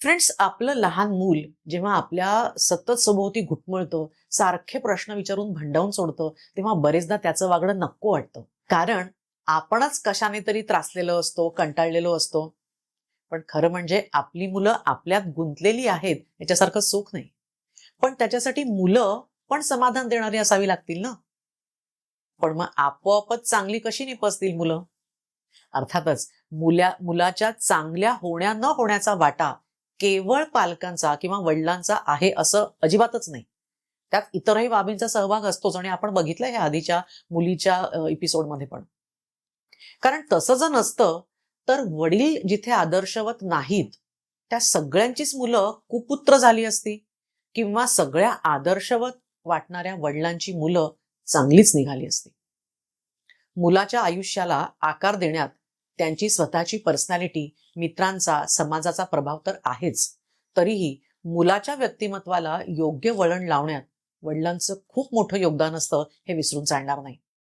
Friends, आपलं लहान मूल जेव्हा आपल्या सतत सभोवती घुटमळतं, सारखे प्रश्न विचारून भंडावून सोडतं, तेव्हा बरेचदा त्याचं वागणं नको वाटतं. कारण आपणच कशाने तरी त्रासलेलो असतो, कंटाळलेलो असतो. पण खरं म्हणजे आपली मुलं आपल्यात गुंतलेली आहेत याच्यासारखं सुख नाही. पण त्याच्यासाठी मुलं पण समाधान देणारी असावी लागतील ना. पण मग आपोआपच चांगली कशी निपजतील मुलं? अर्थातच मुलाच्या चांगल्या होण्या न होण्याचा वाटा केवळ पालकांचा किंवा वडिलांचा आहे असं अजिबातच नाही. त्यात इतरही बाबींचा सहभाग असतोच आणि आपण बघितलं हे आधीच्या मुलीच्या एपिसोडमध्ये पण. कारण तसं जर नसतं तर वडील जिथे आदर्शवत नाहीत, त्या सगळ्यांचीच मुलं कुपुत्र झाली असती किंवा सगळ्या आदर्शवत वाटणाऱ्या वडिलांची मुलं चांगलीच निघाली असती. मुलाच्या आयुष्याला आकार देण्यात त्यांची स्वतःची पर्सनॅलिटी, मित्रांचा, समाजाचा प्रभाव तर आहेच. तरीही मुलाच्या व्यक्तिमत्वाला योग्य वळण लावण्यात वडिलांचं खूप मोठं योगदान असतं हे विसरून चालणार नाही.